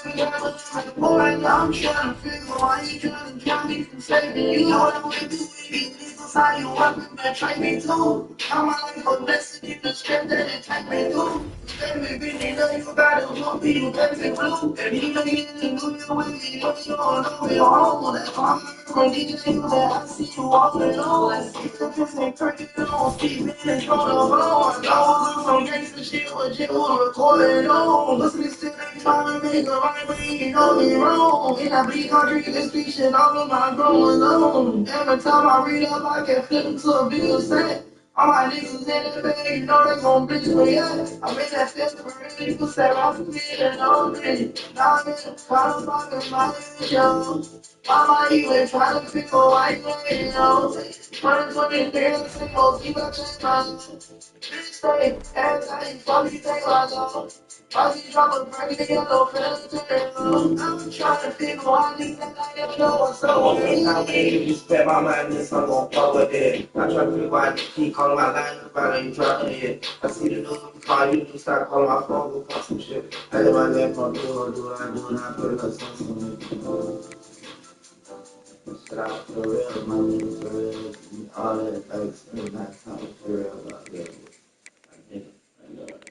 Boy, I'm trying to figure why you trying to drop me from saving you. Know what I went through with these niggas, how you up and try me too. I'm like a blessing in the script that it take me through. Baby, bitch, you know you gotta look me, you got me blue. And you know you didn't do your way, you know you don't know your home. That's why I'm gonna need you that I see you all alone. This ain't crazy, you don't keep me in control of the I was on some gangsta shit, but you were recording on. Listen to this shit, trying to make a right, but you know me wrong. In that bleak country, this speech shit, all of my growing on. Every time I read up, I can flip into a bigger set. All my niggas in the bag, you know they gon' bitch me up. I'm in that fifth for real, you said I'm for me and all me. Now I'm in the final fucking my yo. Mama even trying to figure why you ain't know. 2023, single, keep up your mind. Bitch, stay, every time you fuck, you take my love. Why you drop a break, nigga, no feelings to the room. I'm trying to figure why these niggas like know what's up. I'm not waiting, you spend my mind, this I'm gon' fuck with it. I try to figure why you keep calling my line, about you dropping it. I see the news, call you, start calling my phone, go fuck some shit. I live my life, I'm do what I do, and I put it up some shit out for real, my niggas for real, all that, like, spend my time for real about it. I think, I know it.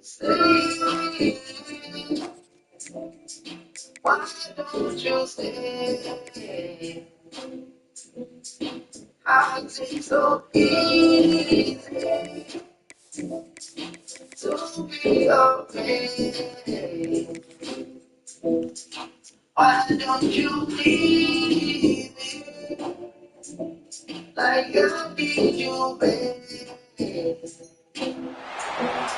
Stay, why don't you stay? I take so easy to be okay. Why don't you leave me like I need you, baby?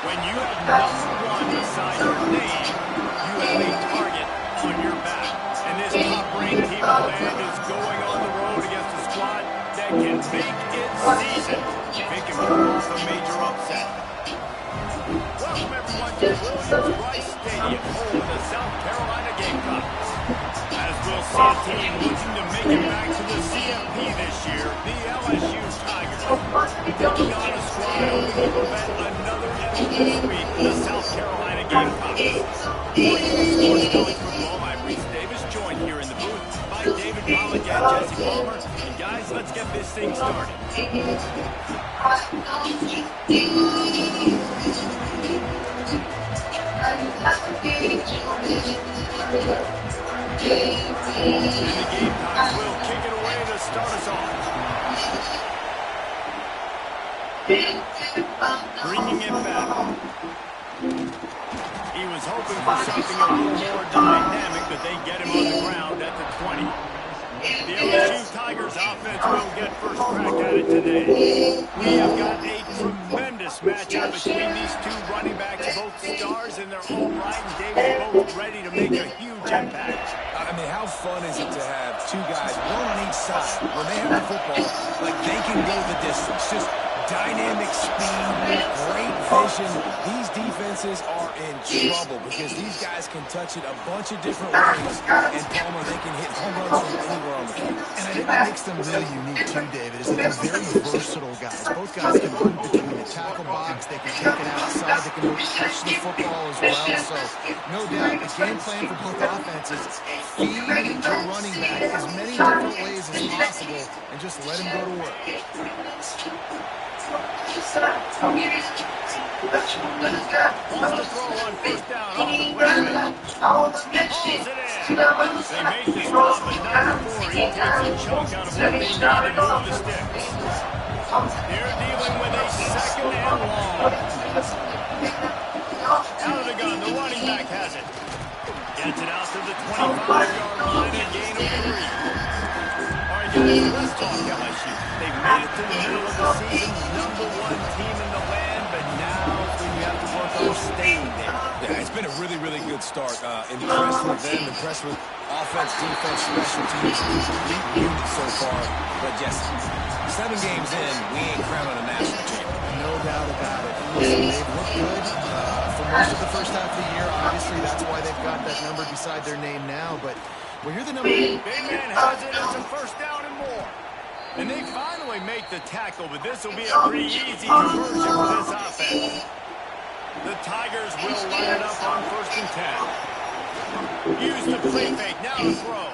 When you have number one beside your name, you have a target on your back. And this top-ranked team in the land is going on the road against a squad that can make its season if it can pull off a major upset. Welcome, everyone, to Williams-Brice Stadium, home of the South Carolina Gamecocks. As we'll see a team looking to make it back to the CFP this year, the LSU Tigers. Taking on a squad hoping to prevent another NFL sweep, the South Carolina Gamecocks. Bringing sports college football, I'm Reese Davis, joined here in the booth by David Pollack and Jesse Palmer. And guys, let's get this thing started. And the Gamecocks will kick it away to start us off. Bringing it back. He was hoping for something a little more dynamic, but they get him on the ground at the 20. The LSU Tigers offense will get first crack at it today. We have got a tremendous matchup between these two running backs, both stars in their own right, and David, both ready to make a huge impact. I mean, how fun is it to have two guys, one on each side, when they have the football, like they can go the distance. Just dynamic speed, great vision. These defenses are in trouble because these guys can touch it a bunch of different ways. And Palmer, they can hit home runs from anywhere on the field. And I think what makes them really unique too, David, is that they're very versatile guys. Both guys can run between the tackle box, they can take it outside, they can touch the football as well. So, no doubt, the game plan for both offenses, feed your running back as many different ways as possible and just let him go to work. Wants to throw on first down off the play. Hauls it in. They make the stop, but not before he takes a chunk out of what they need and move the sticks. They're dealing with a second and long. Out of the gun, the running back has it. Gets it out to the 25-yard line and gain of 3. All right, guys, let's talk LSU. They've made it to the middle of the season, #1 team in the land, but now it's when you have to work on staying there. Yeah, it's been a really, really good start. Impressed with them, impressed with offense, defense, special teams, complete unit so far. Jesse, 7 games in, we ain't crowning a national champion. No doubt about it. Listen, they've looked good for most of the first half of the year. Obviously, that's why they've got that number beside their name now. But when you're the number... Big man has it. It's a first down and more. And they finally make the tackle, but this will be a pretty easy conversion for this offense. The Tigers will line it up on 1st and 10. Use the play fake. Now to throw.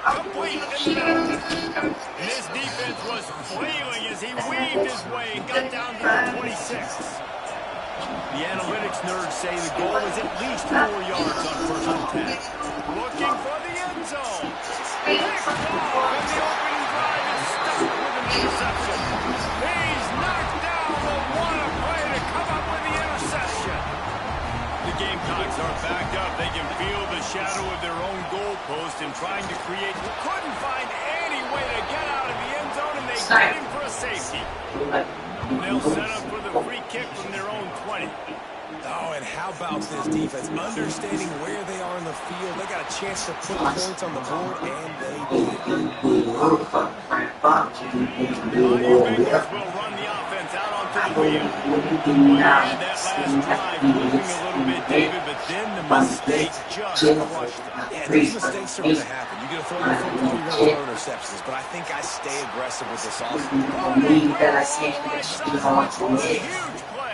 Complete in the middle. And this defense was flailing as he weaved his way and got down to the 26. The analytics nerds say the goal is at least 4 yards on 1st and 10. Looking for the end zone. Big ball, and the opening drive is stuck with an interception. He's knocked down the one play to come up with the interception. The Gamecocks are backed up. They can feel the shadow of their own goalpost and trying to create. Couldn't find any way to get out of the end zone, and they get him for a safety. They'll set up for the free kick from their own 20. Oh, and how about this defense? Understanding where they are in the field. They got a chance to put points on the board, and they did. Bayou Bengals will run the offense out onto the field. And that last drive moving a little bit, David, but then the mistake just crushed them. Yeah, these mistakes are going to happen. You're going to throw the football, you're going to throw interceptions, but I think I stay aggressive with this offense.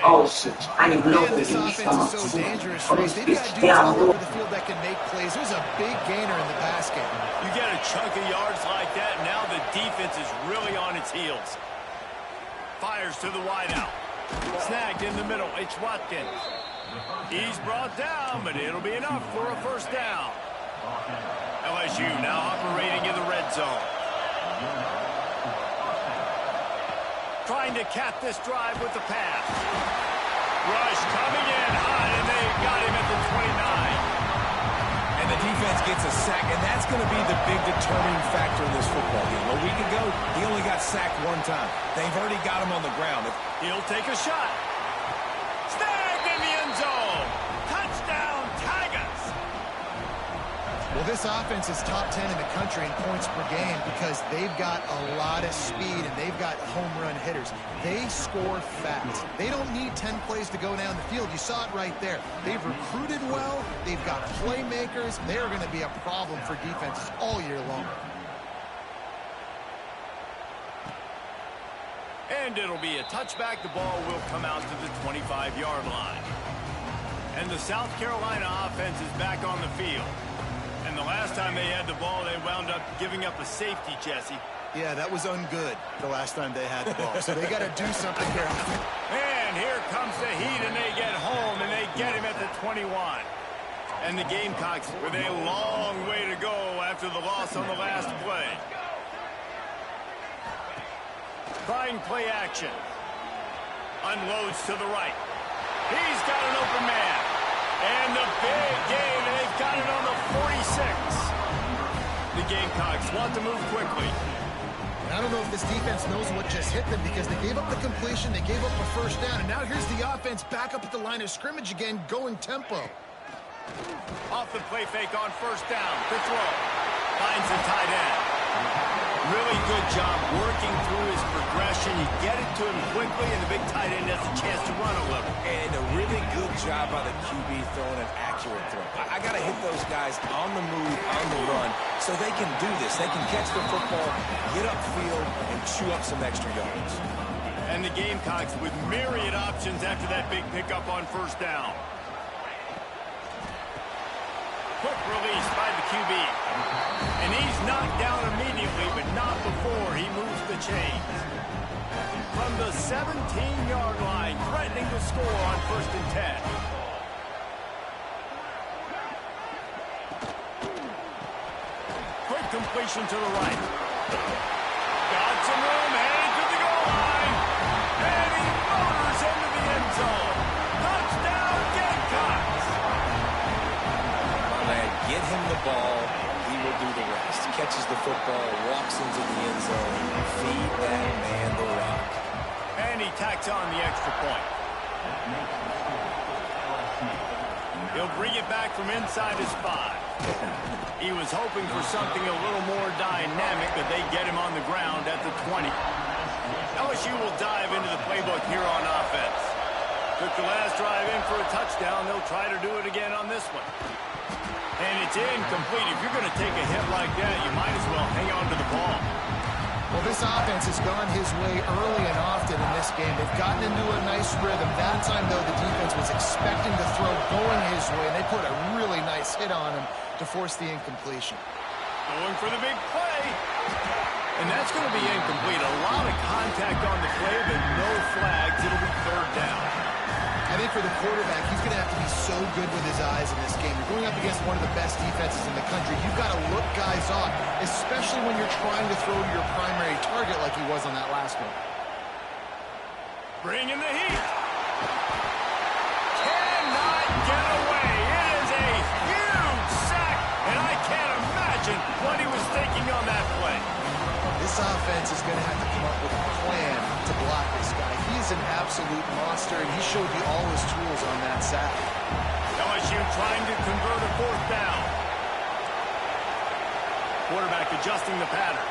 Oh shit, I didn't know This offense is so dangerous, Reese. They've got dudes all over the field that can make plays. There's a big gainer in the basket. You get a chunk of yards like that, now the defense is really on its heels. Fires to the wideout. Snagged in the middle. It's Watkins. He's brought down, but it'll be enough for a first down. LSU now operating in the red zone. Trying to cap this drive with the pass. Rush coming in high, and they got him at the 29. And the defense gets a sack, and that's going to be the big determining factor in this football game. A week ago, he only got sacked 1 time. They've already got him on the ground. He'll take a shot. Snagged in the end zone. Touchdown, Tigers. Well, this offense is top 10 in the country in points per game because they've got a lot of speed and they've got home run hitters. They score fast. They don't need 10 plays to go down the field. You saw it right there. They've recruited well. They've got playmakers. They're going to be a problem for defenses all year long. And it'll be a touchback. The ball will come out to the 25-yard line. And the South Carolina offense is back on the field. And the last time they had the ball, they wound up giving up a safety, Jesse. Yeah, that was ungood the last time they had the ball. So they got to do something here. And here comes the heat, and they get home, and they get him at the 21. And the Gamecocks with a long way to go after the loss on the last play. Trying play action. Unloads to the right. He's got an open man. And the big game, and they've got it on the 46. The Gamecocks want to move quickly. I don't know if this defense knows what just hit them because they gave up the completion, they gave up a first down, and now here's the offense back up at the line of scrimmage again, going tempo. Off the play fake on first down. To throw. Finds the tight end. Really good job working through his progression. You get it to him quickly, and the big tight end has a chance to run a little. And a really good job by the QB throwing an accurate throw. I got to hit those guys on the move, on the run, so they can do this. They can catch the football, get upfield, and chew up some extra yards. And the Gamecocks with myriad options after that big pickup on first down. Quick release by the QB. And he's knocked down immediately, but not before he moves the chains. From the 17-yard line, threatening to score on 1st and 10. Quick completion to the right. Got some room, headed to the goal line. And he motors into the end zone. Touchdown, Gamecocks. Get him the ball, he will do the rest. Catches the football, walks into the end zone, feed that man the rock. And he tacks on the extra point. He'll bring it back from inside his 5. He was hoping for something a little more dynamic, but they get him on the ground at at the 20. LSU will dive into the playbook here on offense. Took the last drive in for a touchdown. They'll try to do it again on this one. And it's incomplete. If you're going to take a hit like that, you might as well hang on to the ball. Well, this offense has gone his way early and often in this game. They've gotten into a nice rhythm. That time, though, the defense was expecting the throw going his way, and they put a really nice hit on him to force the incompletion. Going for the big play. And that's going to be incomplete. A lot of contact on the play, but no flags. It'll be third down. I think for the quarterback, he's going to have to be so good with his eyes in this game. You're going up against one of the best defenses in the country. You've got to look guys off, especially when you're trying to throw to your primary target like he was on that last one. Bring in the heat. Cannot get away. It is a huge sack, and I can't imagine what he was thinking on that play. This offense is going to have to come up with a plan to block this guy. He is an absolute monster, and he showed you all his tools on that sack. LSU trying to convert a fourth down. Quarterback adjusting the pattern.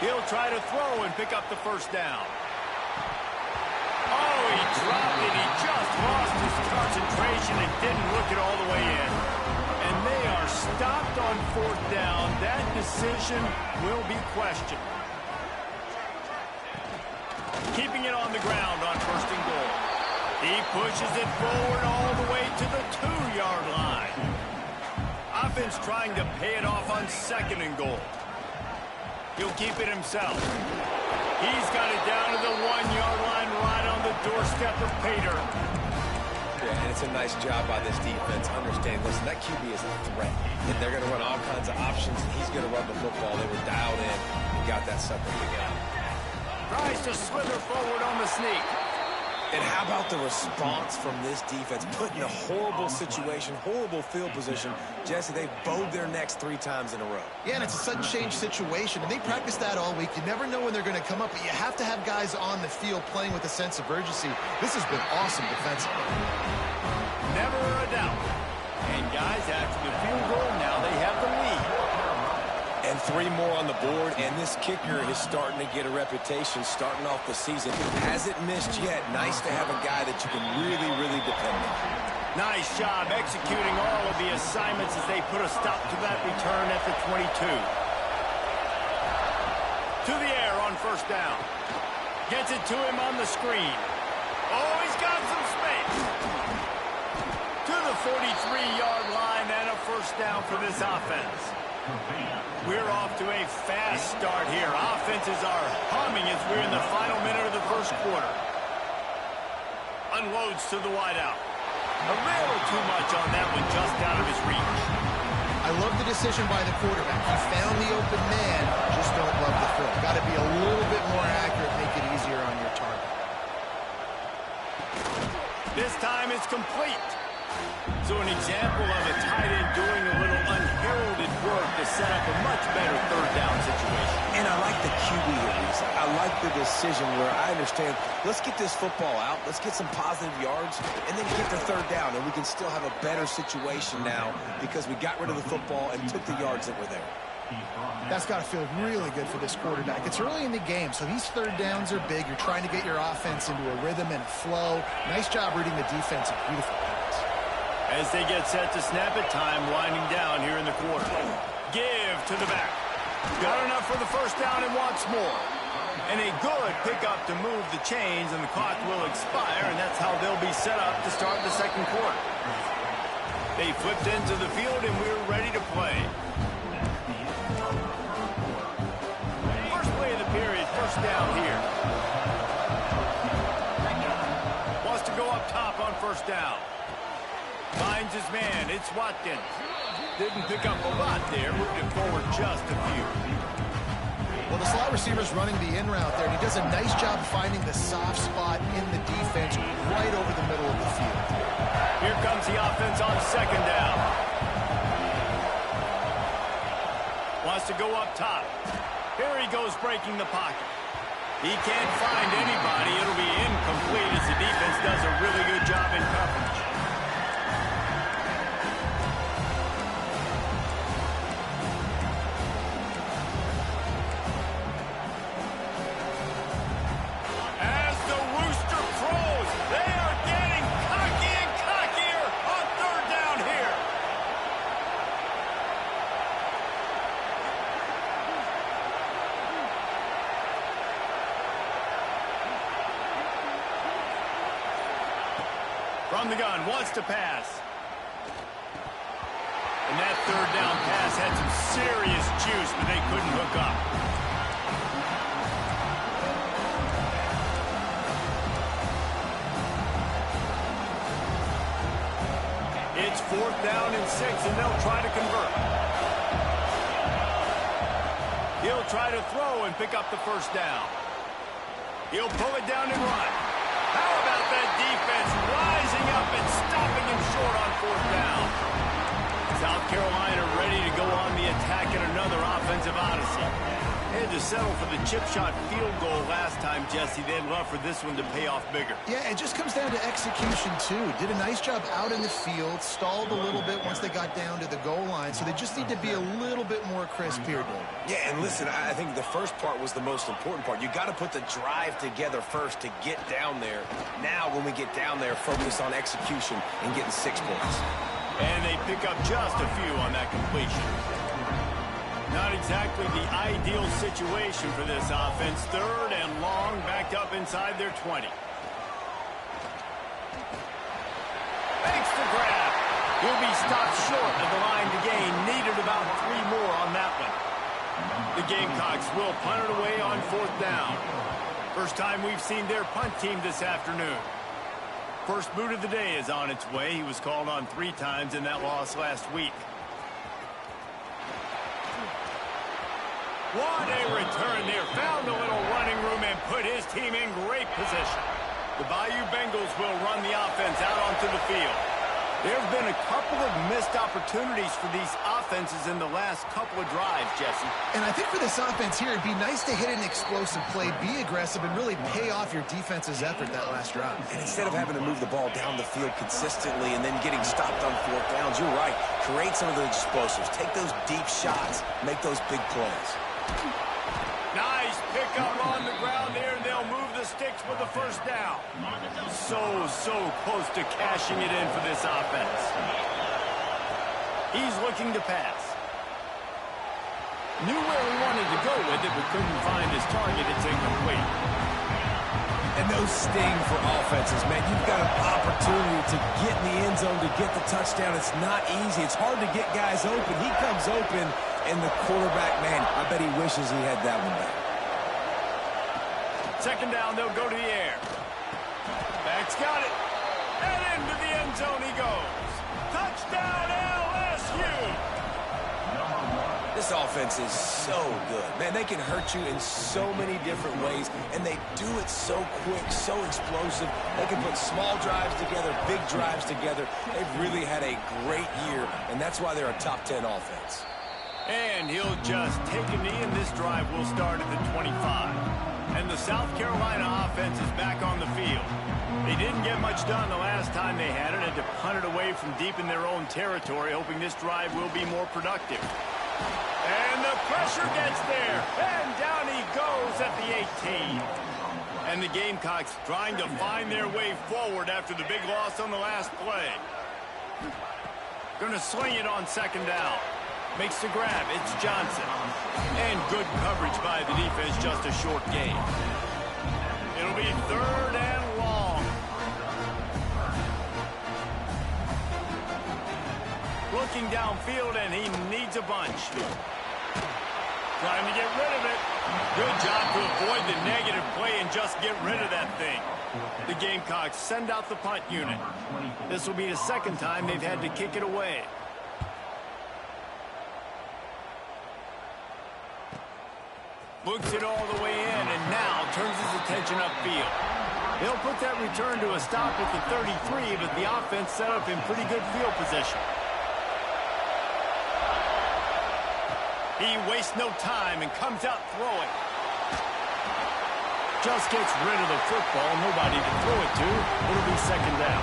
He'll try to throw and pick up the first down. Oh, he dropped it. He just lost his concentration and didn't look it all the way in. And they are stopped on fourth down. That decision will be questioned. Keeping it on the ground on first and goal. He pushes it forward all the way to the 2-yard line. Offense trying to pay it off on second and goal. He'll keep it himself. He's got it down to the 1-yard line right on the doorstep of Pater. Yeah, and it's a nice job by this defense. Understand, listen, that QB is a threat. And they're going to run all kinds of options, and he's going to run the football. They were dialed in and got that sucker together. Tries to slither forward on the sneak. And how about the response from this defense? Put in a horrible situation, horrible field position. Jesse, they've bowed their necks 3 times in a row. Yeah, and it's a sudden change situation, and they practice that all week. You never know when they're going to come up, but you have to have guys on the field playing with a sense of urgency. This has been awesome defensively. Never a doubt. And guys, after the field goal, now they have the lead. And 3 more on the board, and this kicker is starting to get a reputation starting off the season. Hasn't missed yet. Nice to have a guy that you can really, really depend on. Nice job executing all of the assignments as they put a stop to that return at the 22. To the air on first down. Gets it to him on the screen. Oh, he's got some space. To the 43-yard line and a first down for this offense. We're off to a fast start here. Offenses are humming as we're in the final minute of the first quarter. Unloads to the wideout. A little too much on that one, just out of his reach. I love the decision by the quarterback. He found the open man, just don't love the throw. Got to be a little bit more accurate, make it easier on your target. This time it's complete. So an example of a tight end doing a little unheralded work to set up a much better third down situation. And I like the QB here, Lisa. I like the decision where I understand, let's get this football out, let's get some positive yards, and then get the third down, and we can still have a better situation now because we got rid of the football and took the yards that were there. That's got to feel really good for this quarterback. It's early in the game, so these third downs are big. You're trying to get your offense into a rhythm and a flow. Nice job reading the defense. Beautiful pass. As they get set to snap it, time winding down here in the quarter. Give to the back. Got enough for the first down and wants more. And a good pickup to move the chains, and the clock will expire, and that's how they'll be set up to start the second quarter. They flipped into the field, and we're ready to play. First play of the period, first down here. Wants to go up top on first down. Finds his man. It's Watkins. Didn't pick up a lot there. Moved it forward just a few. Well, the slot receiver's running the in route there, and he does a nice job finding the soft spot in the defense right over the middle of the field. Here comes the offense on second down. Wants to go up top. Here he goes breaking the pocket. He can't find anybody. It'll be incomplete as the defense does a really good job in coverage. the gun, wants to pass. And that third down pass had some serious juice, but they couldn't hook up. It's 4th down and 6, and they'll try to convert. He'll try to throw and pick up the first down. He'll pull it down and run. How about that defense rising up and stopping him short on 4th down? South Carolina ready to go on the attack in another offensive odyssey. They had to settle for the chip shot field goal last time, Jesse. They'd love for this one to pay off bigger. Yeah, it just comes down to execution, too. Did a nice job out in the field, stalled a little bit once they got down to the goal line, so they just need to be a little bit more crisp here, David. Yeah, and listen, I think the first part was the most important part. You got to put the drive together first to get down there. Now, when we get down there, focus on execution and getting 6 points. And they pick up just a few on that completion. Not exactly the ideal situation for this offense. 3rd and long, backed up inside their 20. Makes the grab. He'll be stopped short of the line to gain. Needed about 3 more on that one. The Gamecocks will punt it away on 4th down. First time we've seen their punt team this afternoon. First boot of the day is on its way. He was called on 3 times in that loss last week. What a return there. Found a little running room and put his team in great position. The Bayou Bengals will run the offense out onto the field. There have been a couple of missed opportunities for these offenses in the last couple of drives, Jesse. And I think for this offense here, it'd be nice to hit an explosive play, be aggressive, and really pay off your defense's effort that last drive. And instead of having to move the ball down the field consistently and then getting stopped on 4th downs, you're right. Create some of those explosives. Take those deep shots. Make those big plays. Nice pickup on the ground there, and they'll move the sticks with the first down. So close to cashing it in for this offense. He's looking to pass. Knew where he wanted to go with it, but couldn't find his target. It's incomplete. And those sting for offenses, man. You've got an opportunity to get in the end zone, to get the touchdown. It's not easy. It's hard to get guys open. He comes open, and the quarterback, man, I bet he wishes he had that one back. 2nd down, they'll go to the air. Back's got it. And into the end zone he goes. Touchdown, LSU! This offense is so good. Man, they can hurt you in so many different ways, and they do it so quick, so explosive. They can put small drives together, big drives together. They've really had a great year, and that's why they're a top 10 offense. And he'll just take a knee, and this drive will start at the 25. And the South Carolina offense is back on the field. They didn't get much done the last time they had it, and to punt it away from deep in their own territory, hoping this drive will be more productive. And the pressure gets there, and down he goes at the 18. And the Gamecocks trying to find their way forward after the big loss on the last play. Going to sling it on 2nd down. Makes the grab. It's Johnson. And good coverage by the defense, just a short gain. It'll be 3rd and long. Looking downfield, and he needs a bunch. Trying to get rid of it. Good job to avoid the negative play and just get rid of that thing. The Gamecocks send out the punt unit. This will be the 2nd time they've had to kick it away. Looks it all the way in, and now turns his attention upfield. He'll put that return to a stop at the 33, but the offense set up in pretty good field position. He wastes no time and comes out throwing. Just gets rid of the football, nobody to throw it to. It'll be 2nd down.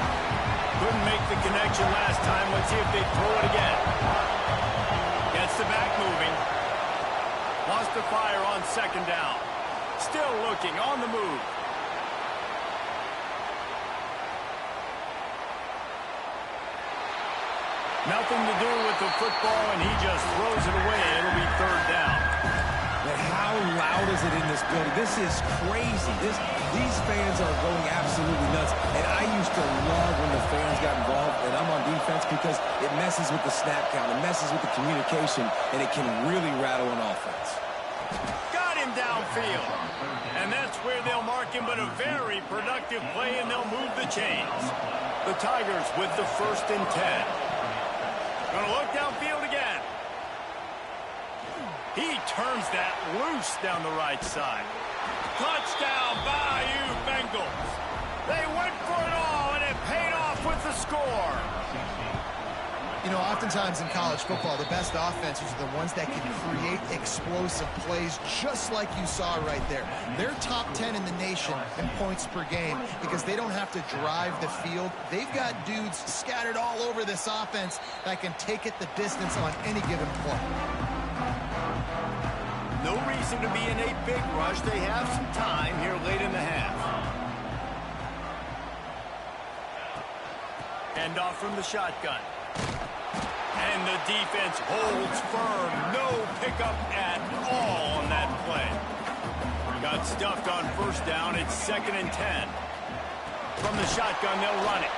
Couldn't make the connection last time. Let's see if they throw it again. Gets the back moving. Wants to fire on 2nd down. Still looking, on the move. Nothing to do with the football, and he just throws it away. It'll be 3rd down. And how loud is it in this building? This is crazy. These fans are going absolutely nuts. And I used to love when the fans got involved, and I'm on defense, because it messes with the snap count, it messes with the communication, and it can really rattle an offense. Got him downfield. And that's where they'll mark him, but a very productive play, and they'll move the chains. The Tigers with the 1st and 10. Gonna look downfield again. He turns that loose down the right side. Touchdown, Bayou Bengals. They went for it all, and it paid off with the score. You know, oftentimes in college football, the best offenses are the ones that can create explosive plays, just like you saw right there. They're top 10 in the nation in points per game because they don't have to drive the field. They've got dudes scattered all over this offense that can take it the distance on any given play. No reason to be in a big rush. They have some time here late in the half. Hand off from the shotgun. And the defense holds firm. No pickup at all on that play. Got stuffed on 1st down. It's 2nd and 10. From the shotgun, they'll run it.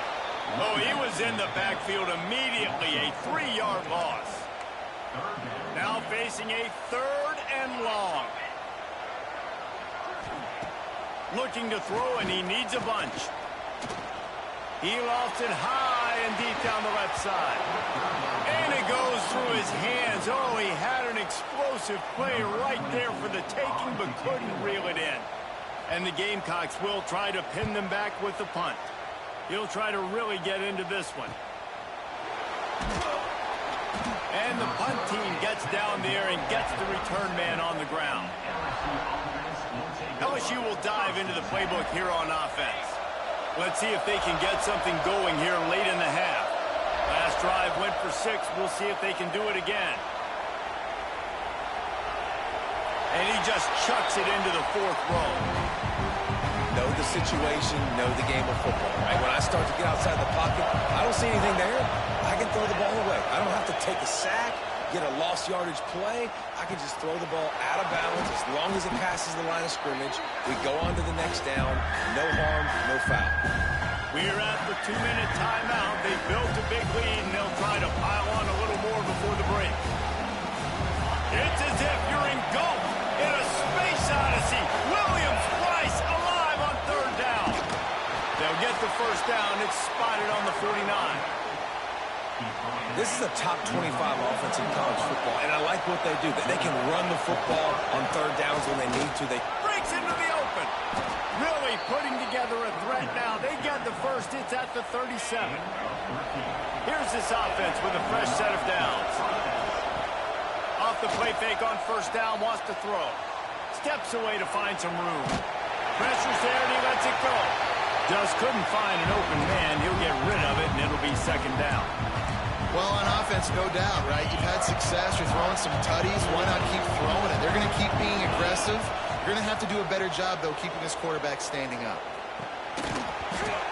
Oh, he was in the backfield immediately. A 3-yard loss. Now facing a 3rd and long. Looking to throw, and he needs a bunch. He lofts it high and deep down the left side. And it goes through his hands. Oh, he had an explosive play right there for the taking, but couldn't reel it in. And the Gamecocks will try to pin them back with the punt. He'll try to really get into this one. And the punt team gets down there and gets the return man on the ground. LSU will dive into the playbook here on offense. Let's see if they can get something going here late in the half. Last drive went for 6. We'll see if they can do it again. And he just chucks it into the 4th row. Know the situation, know the game of football, right? When I start to get outside the pocket, I don't see anything there. I can throw the ball away. I don't have to take a sack, get a lost yardage play. I can just throw the ball out of bounds as long as it passes the line of scrimmage. We go on to the next down. No harm, no foul. We're at the 2-minute timeout. They built a big lead, and they'll try to pile on a little more before the break. It's as if you're engulfed in a space odyssey. Williams-Brice alive on 3rd down. They'll get the 1st down. It's spotted on the 49. This is a top 25 offense in college football, and I like what they do. They can run the football on 3rd downs when they need to. They breaks into the open. Really putting together a threat now. They get the 1st. It's at the 37. Here's this offense with a fresh set of downs. Off the play fake on 1st down, wants to throw. Steps away to find some room. Pressure's there, and he lets it go. Just couldn't find an open man. He'll get rid of it, and it'll be 2nd down. Well, on offense, no doubt, right? You've had success. You're throwing some tutties. Why not keep throwing it? They're going to keep being aggressive. You're going to have to do a better job, though, keeping this quarterback standing up.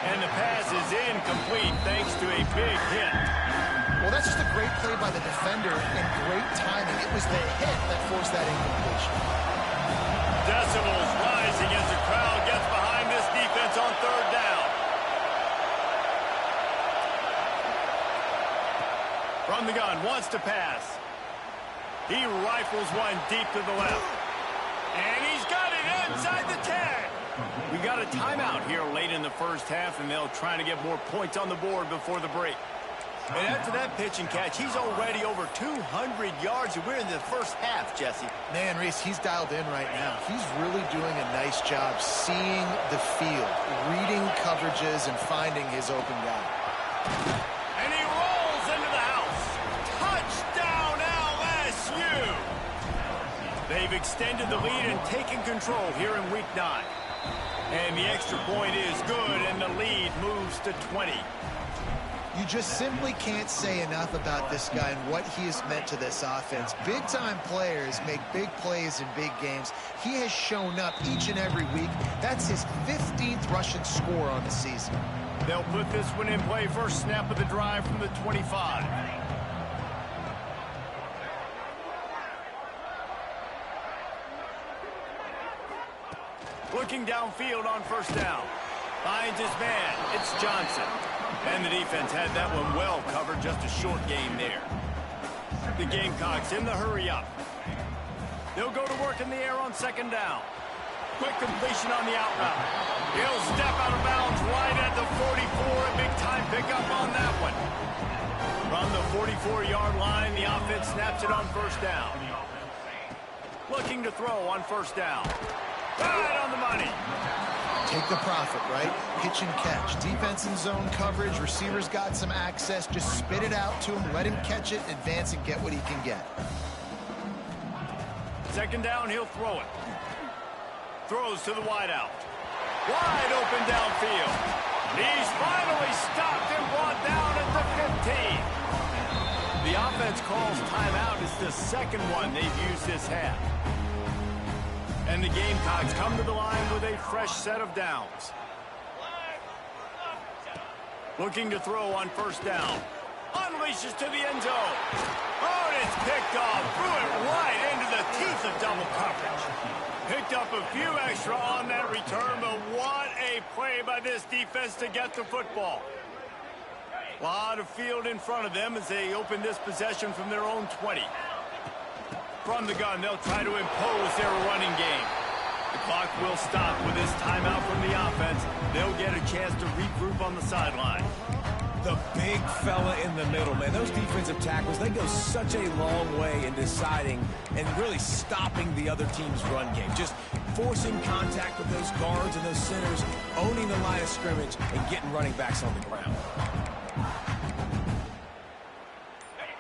And the pass is incomplete thanks to a big hit. Well, that's just a great play by the defender and great timing. It was the hit that forced that incompletion. Decibels rising as the crowd gets behind this defense on 3rd down. From the gun, wants to pass. He rifles one deep to the left. And he's got it inside the 10. We got a timeout here late in the 1st half, and they'll try to get more points on the board before the break. And after that pitch and catch, he's already over 200 yards, and we're in the 1st half, Jesse. Man, Reese, he's dialed in right now. He's really doing a nice job seeing the field, reading coverages, and finding his open guy. And he rolls into the house. Touchdown, LSU! They've extended the lead and taken control here in Week 9. And the extra point is good, and the lead moves to 20. You just simply can't say enough about this guy and what he has meant to this offense. Big-time players make big plays in big games. He has shown up each and every week. That's his 15th rushing score on the season. They'll put this one in play. First snap of the drive from the 25. Looking downfield on first down. Finds his man. It's Johnson. And the defense had that one well covered. Just a short game there. The Gamecocks in the hurry up. They'll go to work in the air on second down. Quick completion on the out route. He'll step out of bounds right at the 44. A big-time pickup on that one. From the 44-yard line, the offense snaps it on first down. Looking to throw on first down. Right on the money. Take the profit, right? Pitch and catch. Defense in zone coverage. Receivers got some access. Just spit it out to him. Let him catch it, advance, and get what he can get. Second down, he'll throw it. Throws to the wideout. Wide open downfield. He's finally stopped and brought down at the 15. The offense calls timeout. It's the second one they've used this half. And the Gamecocks come to the line with a fresh set of downs. Looking to throw on first down. Unleashes to the end zone. Oh, and it's picked off. Threw it right into the teeth of double coverage. Picked up a few extra on that return, but what a play by this defense to get the football. A lot of field in front of them as they open this possession from their own 20. From the gun, they'll try to impose their running game. The clock will stop with this timeout from the offense. They'll get a chance to regroup on the sideline. The big fella in the middle, man. Those defensive tackles, they go such a long way in deciding and really stopping the other team's run game. Just forcing contact with those guards and those centers, owning the line of scrimmage, and getting running backs on the ground.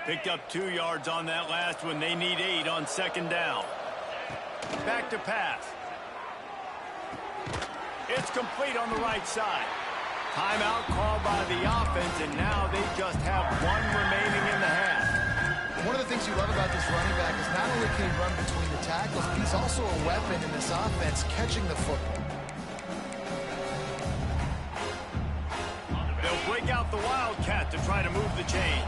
Picked up 2 yards on that last one. They need 8 on second down. Back to pass. It's complete on the right side. Timeout called by the offense, and now they just have 1 remaining in the half. One of the things you love about this running back is not only can he run between the tackles, but he's also a weapon in this offense catching the football. They'll break out the Wildcat to try to move the chains.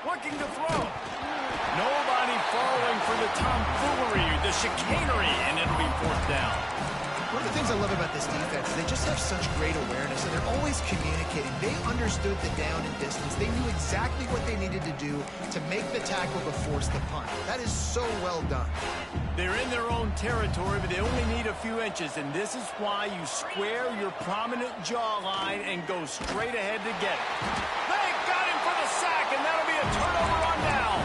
Looking to throw. Nobody falling for the tomfoolery, the chicanery, and it'll be fourth down. One of the things I love about this defense is they just have such great awareness, and they're always communicating. They understood the down and distance. They knew exactly what they needed to do to make the tackle to force the punt. That is so well done. They're in their own territory, but they only need a few inches, and this is why you square your prominent jawline and go straight ahead to get it. They got him for the sack, and that'll be a turnover on downs.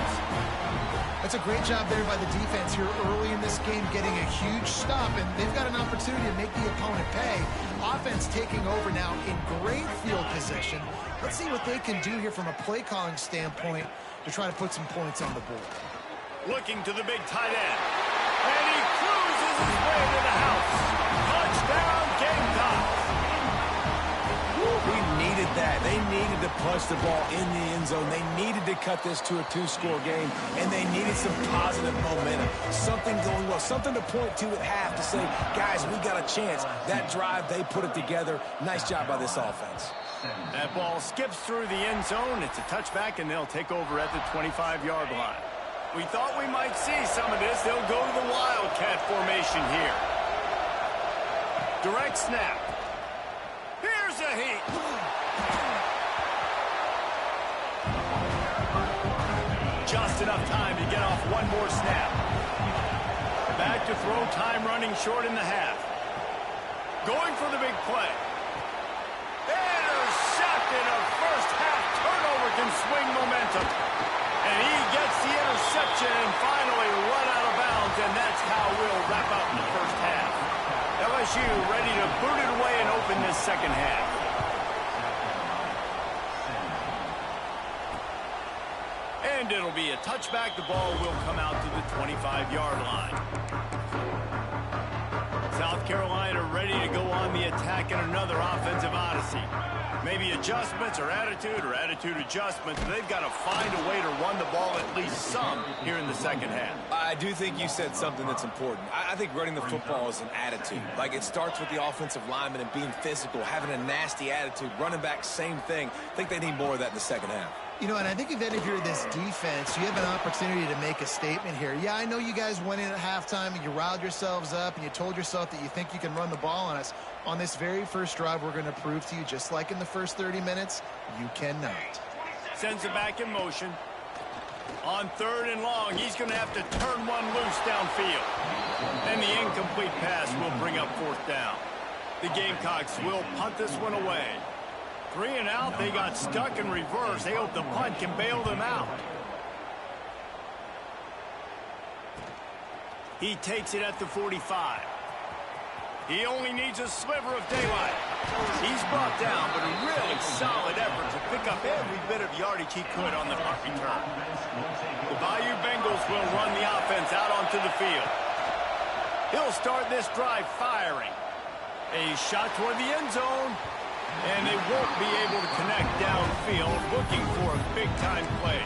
That's a great job there by the defense here early in this game, getting a huge stop, and they've got an opportunity to make the opponent pay. Offense taking over now in great field position. Let's see what they can do here from a play calling standpoint to try to put some points on the board. Looking to the big tight end. And he cruises his way to the house. Touchdown, Gamecocks. We needed that. They needed to punch the ball in the end zone. They needed to cut this to a 2-score game, and they needed some positive momentum. Something going well, something to point to at half to say, guys, we got a chance. That drive, they put it together. Nice job by this offense. That ball skips through the end zone. It's a touchback, and they'll take over at the 25-yard line. We thought we might see some of this. They'll go to the Wildcat formation here. Direct snap. Here's a heat. Just enough time to get off one more snap. Back to throw, time running short in the half. Going for the big play. Intercepted. A first half turnover can swing momentum. And he gets the interception and finally run out of bounds, and that's how we'll wrap up the first half. LSU ready to boot it away and open this second half. And it'll be a touchback. The ball will come out to the 25-yard line. South Carolina ready to go on the attack in another offensive odyssey. Maybe adjustments or attitude adjustments. They've got to find a way to run the ball at least some here in the second half. I do think you said something that's important. I think running the football is an attitude. Like, it starts with the offensive lineman and being physical, having a nasty attitude. Running back, same thing. I think they need more of that in the second half. You know, and I think if you're this defense, you have an opportunity to make a statement here. Yeah, I know you guys went in at halftime and you riled yourselves up and you told yourself that you think you can run the ball on us. On this very first drive, we're going to prove to you, just like in the first 30 minutes, you cannot. Sends it back in motion. On 3rd and long, he's going to have to turn one loose downfield. And the incomplete pass will bring up 4th down. The Gamecocks will punt this one away. 3 and out, they got stuck in reverse. They hope the punt can bail them out. He takes it at the 45. He only needs a sliver of daylight. He's brought down, but a really solid effort to pick up every bit of yardage he could on the punt return. The Bayou Bengals will run the offense out onto the field. He'll start this drive firing. A shot toward the end zone. And they won't be able to connect downfield, looking for a big-time play.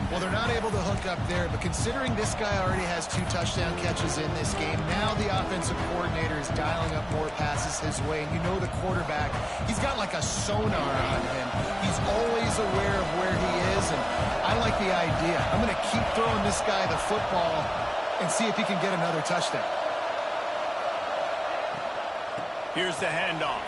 Well, they're not able to hook up there, but considering this guy already has 2 touchdown catches in this game, now the offensive coordinator is dialing up more passes his way. And you know the quarterback, he's got like a sonar on him. He's always aware of where he is, and I like the idea. I'm going to keep throwing this guy the football and see if he can get another touchdown. Here's the handoff.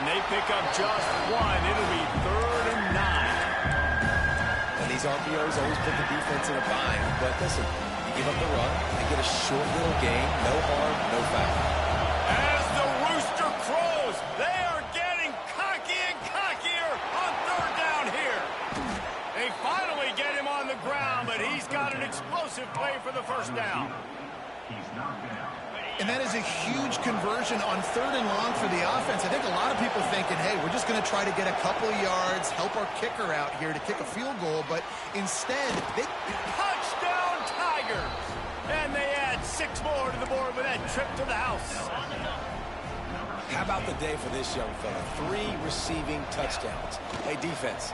And they pick up just one. It'll be 3rd and 9. And these RPOs always put the defense in a bind. But listen, you give up the run, they get a short little gain, no harm, no foul. As the rooster crows, they are getting cocky and cockier on 3rd down here. They finally get him on the ground, but he's got an explosive play for the 1st down. And that is a huge conversion on 3rd and long for the offense. I think a lot of people thinking, hey, we're just going to try to get a couple of yards, help our kicker out here to kick a field goal. But instead, they... Touchdown Tigers! And they add 6 more to the board with that trip to the house. How about the day for this young fella? 3 receiving touchdowns. Hey, defense,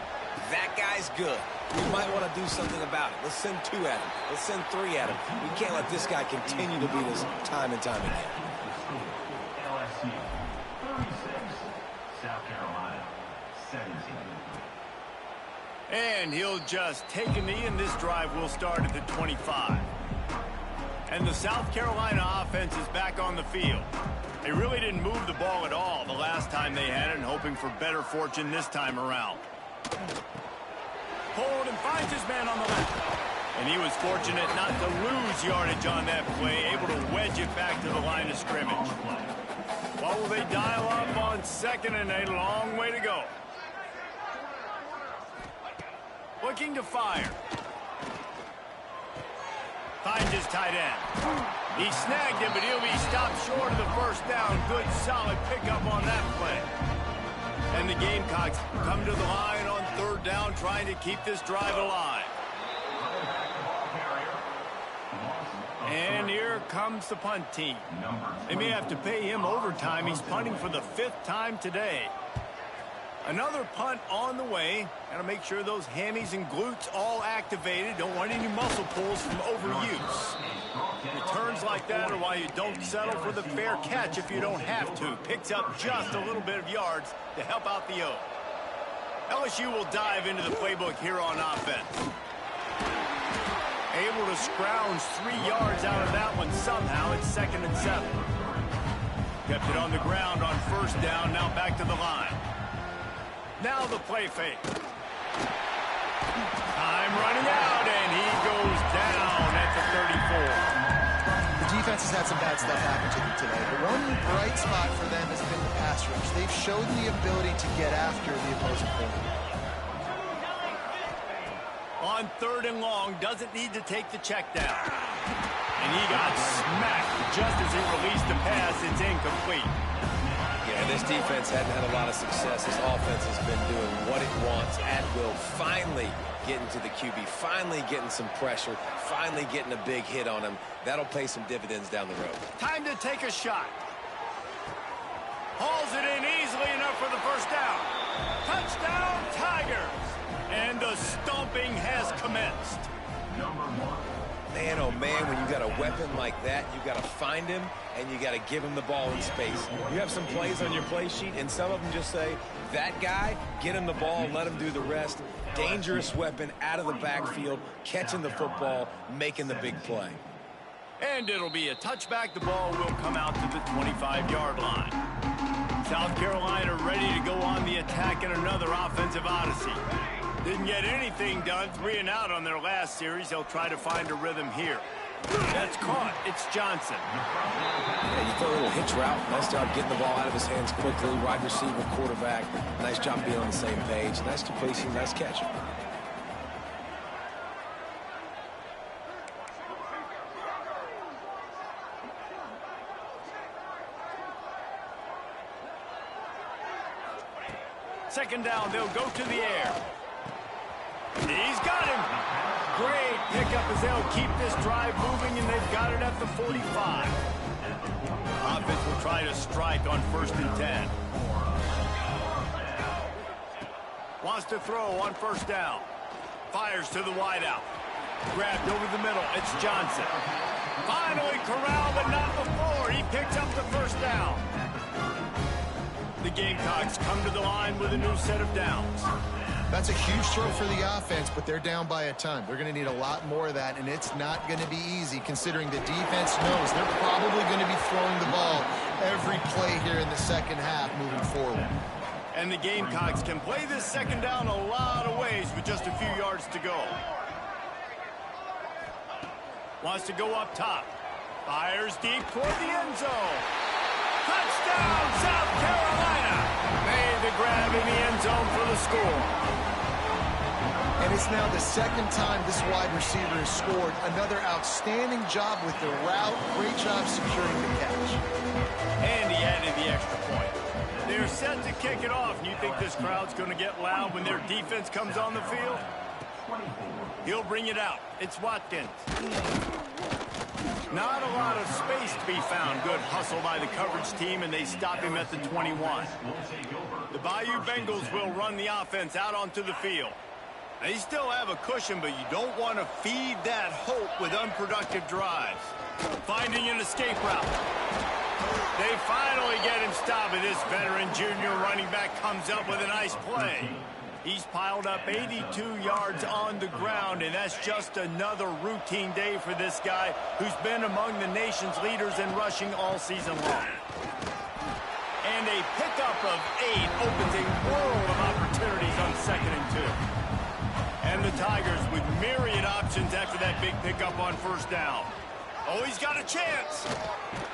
that guy's good. We might want to do something about it. Let's send 2 at him. Let's send 3 at him. We can't let this guy continue to beat us time and time again. LSU 36, South Carolina 17. And he'll just take a knee, and this drive will start at the 25. And the South Carolina offense is back on the field. They really didn't move the ball at all the last time they had it, and hoping for better fortune this time around. Hold and finds his man on the left. And he was fortunate not to lose yardage on that play, able to wedge it back to the line of scrimmage. What will they dial up on 2nd and a long way to go? Looking to fire. Finds his tight end. He snagged him, but he'll be stopped short of the 1st down. Good, solid pickup on that play. And the Gamecocks come to the line on 3rd down, trying to keep this drive alive. And here comes the punt team. They may have to pay him overtime. He's punting for the 5th time today. Another punt on the way. Got to make sure those hammies and glutes all activated. Don't want any muscle pulls from overuse. Returns like that are why you don't settle for the fair catch if you don't have to. Picks up just a little bit of yards to help out the O. LSU will dive into the playbook here on offense. Able to scrounge 3 yards out of that one somehow. It's 2nd and 7. Kept it on the ground on 1st down. Now back to the line. Now the play fake. Time running out, and he goes down at the 34. The defense has had some bad stuff happen to them today, but one bright spot for them has been the pass rush. They've shown the ability to get after the opposing quarterback. On 3rd and long, doesn't need to take the check down. And he got smacked just as he released the pass. It's incomplete. Yeah, this defense hadn't had a lot of success. This offense has been doing what it wants at will. Finally getting to the QB, finally getting some pressure, finally getting a big hit on him. That'll pay some dividends down the road. Time to take a shot. Hauls it in easily enough for the 1st down. Touchdown, Tigers! And the stomping has commenced. Man, oh man, when you got a weapon like that, you got to find him and you got to give him the ball in space. You have some plays on your play sheet, and some of them just say, that guy, get him the ball, let him do the rest. Dangerous weapon out of the backfield, catching the football, making the big play. And it'll be a touchback. The ball will come out to the 25-yard line. South Carolina ready to go on the attack in another offensive odyssey. Didn't get anything done, 3 and out on their last series. They'll try to find a rhythm here. That's caught. It's Johnson. Yeah, you throw a little hitch route. Nice job getting the ball out of his hands quickly. Wide receiver, quarterback. Nice job being on the same page. Nice completion, nice catch. Second down, they'll go to the air. He's got him. Great pickup as they'll keep this drive moving, and they've got it at the 45. Offense will try to strike on 1st and 10. Wants to throw on 1st down. Fires to the wideout. Grabbed over the middle. It's Johnson. Finally corralled, but not before. He picks up the 1st down. The Gamecocks come to the line with a new set of downs. That's a huge throw for the offense, but they're down by a ton. They're going to need a lot more of that, and it's not going to be easy considering the defense knows they're probably going to be throwing the ball every play here in the second half moving forward. And the Gamecocks can play this second down a lot of ways with just a few yards to go. Wants to go up top. Fires deep toward the end zone. Touchdown, South Carolina! Made the grab in the end zone for the score. And it's now the second time this wide receiver has scored. Another outstanding job with the route. Great job securing the catch. And he added the extra point. They're set to kick it off. And you think this crowd's going to get loud when their defense comes on the field? He'll bring it out. It's Watkins. Not a lot of space to be found. Good hustle by the coverage team, and they stop him at the 21. The Bayou Bengals will run the offense out onto the field. They still have a cushion, but you don't want to feed that hope with unproductive drives. Finding an escape route. They finally get him stopped, and this veteran junior running back comes up with a nice play. He's piled up 82 yards on the ground, and that's just another routine day for this guy who's been among the nation's leaders in rushing all season long. And a pickup of 8 opens a world of opportunities on 2nd and 2. And the Tigers with myriad options after that big pickup on 1st down. Oh, he's got a chance.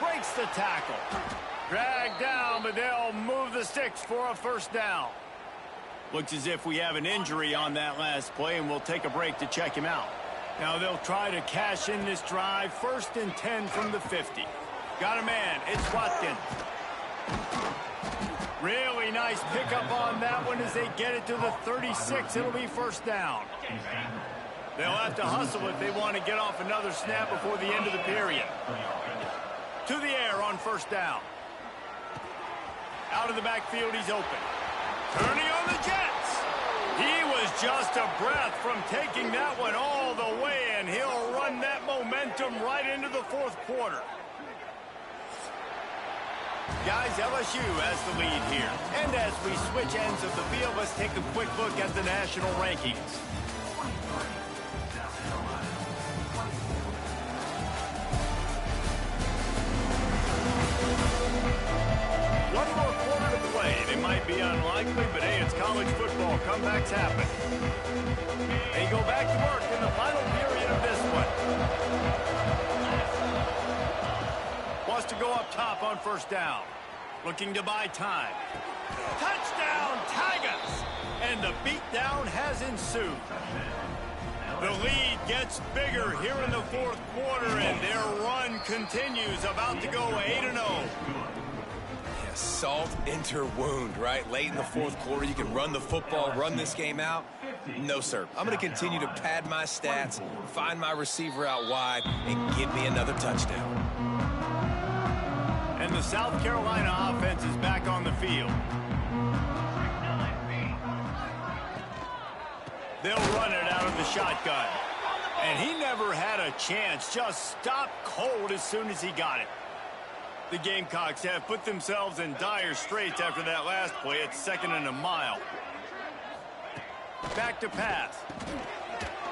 Breaks the tackle. Dragged down, but they'll move the sticks for a 1st down. Looks as if we have an injury on that last play, and we'll take a break to check him out. Now they'll try to cash in this drive. 1st and 10 from the 50. Got a man. It's Watkins. Really nice pickup on that one as they get it to the 36. It'll be 1st down. They'll have to hustle if they want to get off another snap before the end of the period. To the air on 1st down. Out of the backfield, he's open. Turning on the Jets. He was just a breath from taking that one all the way, and he'll run that momentum right into the 4th quarter. Guys, LSU has the lead here. And as we switch ends of the field, let's take a quick look at the national rankings. One more quarter to play. They might be unlikely, but hey, it's college football. Comebacks happen. They go back to work in the final period of this one. Wants to go up top on 1st down. Looking to buy time. Touchdown, Tigers! And the beatdown has ensued. The lead gets bigger here in the 4th quarter, and their run continues, about to go 8-0. Salt into wound, right? Late in the 4th quarter, you can run the football, run this game out. No, sir. I'm going to continue to pad my stats, find my receiver out wide, and give me another touchdown. And the South Carolina offense is back on the field. They'll run it out of the shotgun. And he never had a chance. Just stopped cold as soon as he got it. The Gamecocks have put themselves in dire straits after that last play. It's 2nd and a mile. Back to pass.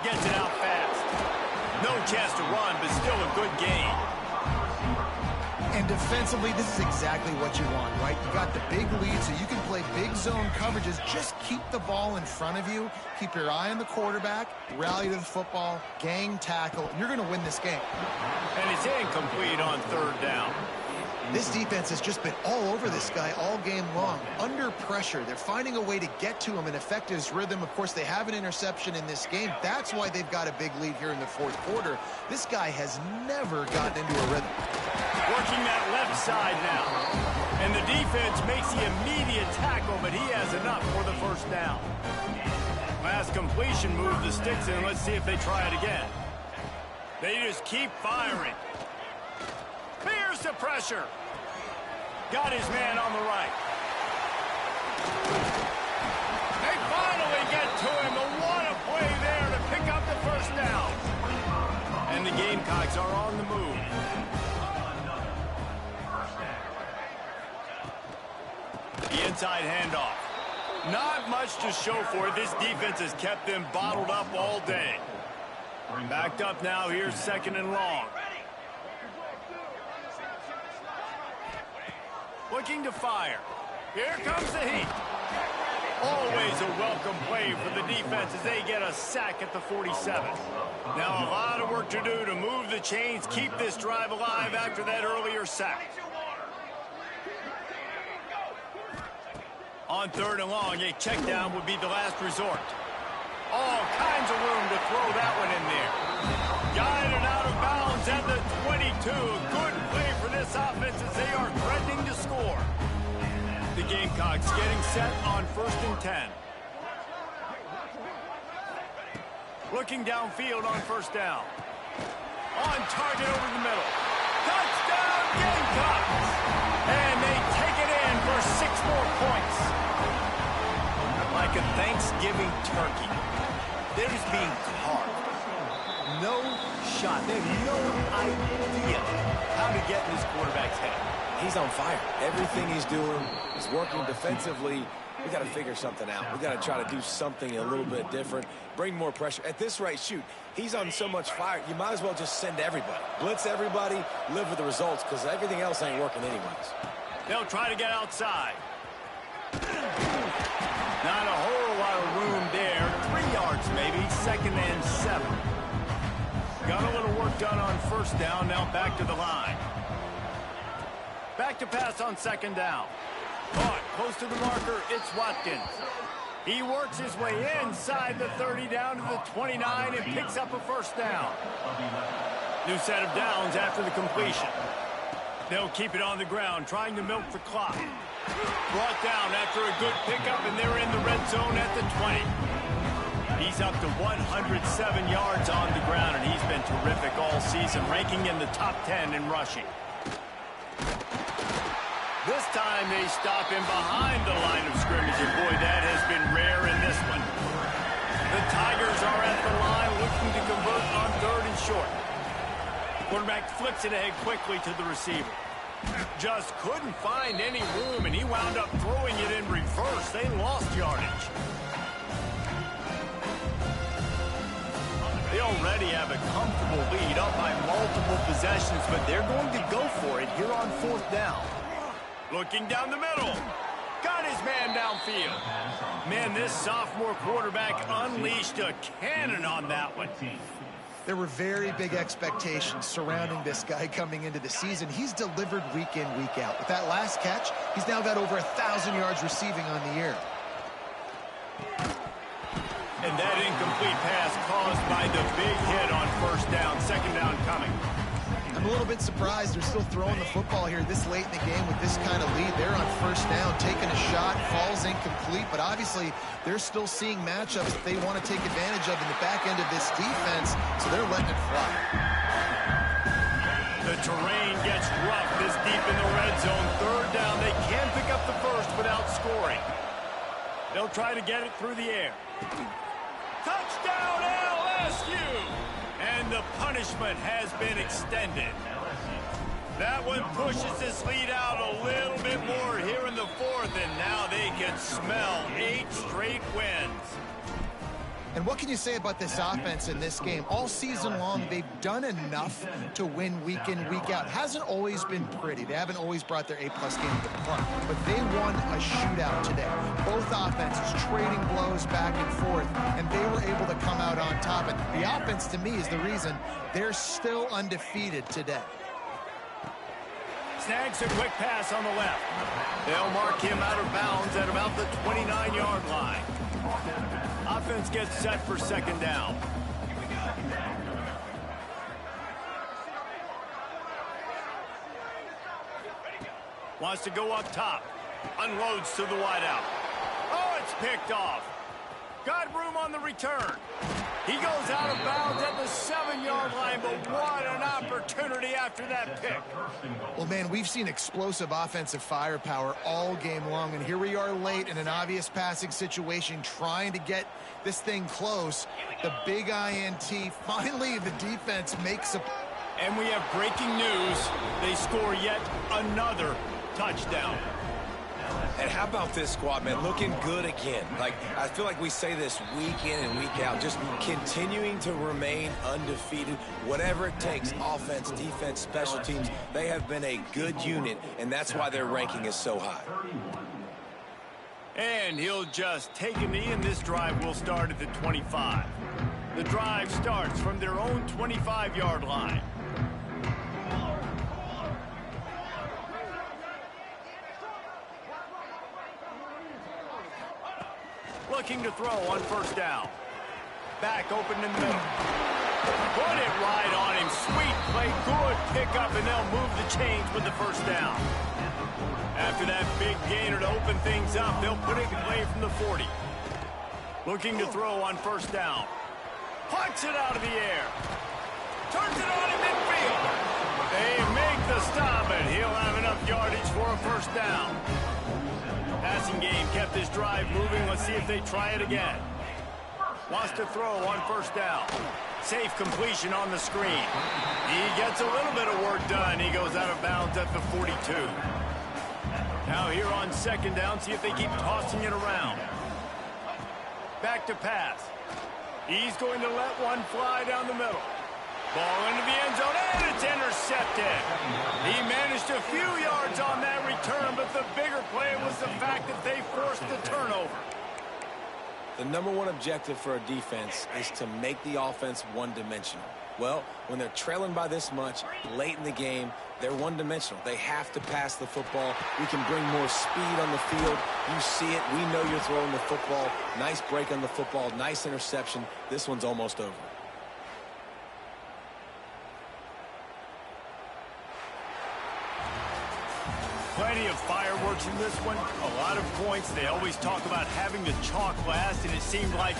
Gets it out fast. No chance to run, but still a good gain. And defensively, this is exactly what you want, right? You got the big lead, so you can play big zone coverages. Just keep the ball in front of you. Keep your eye on the quarterback. Rally to the football. Gang tackle. And you're going to win this game. And it's incomplete on 3rd down. This defense has just been all over this guy all game long. Under pressure. They're finding a way to get to him and affect his rhythm. Of course, they have an interception in this game. That's why they've got a big lead here in the 4th quarter. This guy has never gotten into a rhythm. Working that left side now. And the defense makes the immediate tackle, but he has enough for the 1st down. Last completion moved the sticks in. Let's see if they try it again. They just keep firing. Here's the pressure. Got his man on the right. They finally get to him. A what a play there to pick up the 1st down. And the Gamecocks are on the move. The inside handoff. Not much to show for it. This defense has kept them bottled up all day. Backed up now. Here's 2nd and long. Looking to fire. Here comes the heat. Always a welcome play for the defense as they get a sack at the 47. Now a lot of work to do to move the chains, keep this drive alive after that earlier sack. On 3rd and long, a check down would be the last resort. All kinds of room to throw that one in there. Guided out of bounds at the 22. Good play for this offense as they are threatening to score. The Gamecocks getting set on 1st and 10. Looking downfield on 1st down. On target over the middle. Touchdown Gamecocks! And they take it in for 6 more points. Like a Thanksgiving turkey. They're just being carved. No shot. They have no idea how to get in this quarterback's head. He's on fire. Everything he's doing is working defensively. We got to figure something out. We got to try to do something a little bit different. Bring more pressure. At this rate, shoot, he's on so much fire, you might as well just send everybody. Blitz everybody, live with the results, because everything else ain't working anyways. They'll try to get outside. Not a whole lot of room there. 3 yards maybe. 2nd and 7. Got a little work done on 1st down. Now back to the line. Back to pass on 2nd down. Caught close to the marker. It's Watkins. He works his way inside the 30 down to the 29 and picks up a 1st down. New set of downs after the completion. They'll keep it on the ground, trying to milk the clock. Brought down after a good pickup, and they're in the red zone at the 20. He's up to 107 yards on the ground, and he's been terrific all season, ranking in the top 10 in rushing. This time they stop him behind the line of scrimmage, and boy, that has been rare in this one. The Tigers are at the line looking to convert on 3rd and short. Quarterback flips it ahead quickly to the receiver. Just couldn't find any room, and he wound up throwing it in reverse. They lost yardage. They already have a comfortable lead up by multiple possessions, but they're going to go for it here on 4th down. Looking down the middle. Got his man downfield. Man, this sophomore quarterback unleashed a cannon on that one. There were very big expectations surrounding this guy coming into the season. He's delivered week in, week out. With that last catch, he's now got over 1,000 yards receiving on the year. And that incomplete pass caused by the big hit on 1st down. 2nd down coming. I'm a little bit surprised they're still throwing the football here this late in the game with this kind of lead. They're on 1st down, taking a shot, falls incomplete, but obviously they're still seeing matchups that they want to take advantage of in the back end of this defense, so they're letting it fly. The terrain gets rough this deep in the red zone. 3rd down, they can pick up the 1st without scoring. They'll try to get it through the air. Touchdown LSU! And the punishment has been extended. That one pushes this lead out a little bit more here in the fourth, and now they can smell 8 straight wins. And what can you say about this offense in this game? All season long, they've done enough to win week in, week out. Hasn't always been pretty. They haven't always brought their A-plus game to play. But they won a shootout today. Both offenses trading blows back and forth, and they were able to come out on top. And the offense, to me, is the reason they're still undefeated today. Snags a quick pass on the left. They'll mark him out of bounds at about the 29-yard line. Offense gets set for second down. Wants to go up top. Unloads to the wideout. Oh, it's picked off. Got room on the return. He goes out of bounds at the 7-yard line, but what an opportunity after that pick. Well, man, we've seen explosive offensive firepower all game long, and here we are late in an obvious passing situation trying to get this thing close. The big INT, finally the defense makes a... And we have breaking news. They score yet another touchdown. And how about this squad, man? Looking good again. Like, I feel like we say this week in and week out, just continuing to remain undefeated. Whatever it takes, offense, defense, special teams, they have been a good unit, and that's why their ranking is so high. And he'll just take a knee, and this drive will start at the 25. The drive starts from their own 25-yard line. Looking to throw on first down. Back open in the middle. Put it right on him. Sweet play. Good pickup, and they'll move the chains with the first down. After that big gainer to open things up, they'll put it in play from the 40. Looking to throw on first down. Punts it out of the air. Turns it on in midfield. They make the stop, and he'll have enough yardage for a first down. Passing game kept his drive moving. Let's see if they try it again. Wants to throw on first down. Safe completion on the screen. He gets a little bit of work done. He goes out of bounds at the 42. Now here on second down, see if they keep tossing it around. Back to pass. He's going to let one fly down the middle. Ball into the end zone, and it's intercepted. He managed a few yards on that return, but the bigger play was the fact that they forced the turnover. The number one objective for a defense is to make the offense one-dimensional. Well, when they're trailing by this much late in the game, they're one-dimensional. They have to pass the football. We can bring more speed on the field. You see it. We know you're throwing the football. Nice break on the football. Nice interception. This one's almost over. Plenty of fireworks in this one. A lot of points. They always talk about having to chalk last, and it seemed like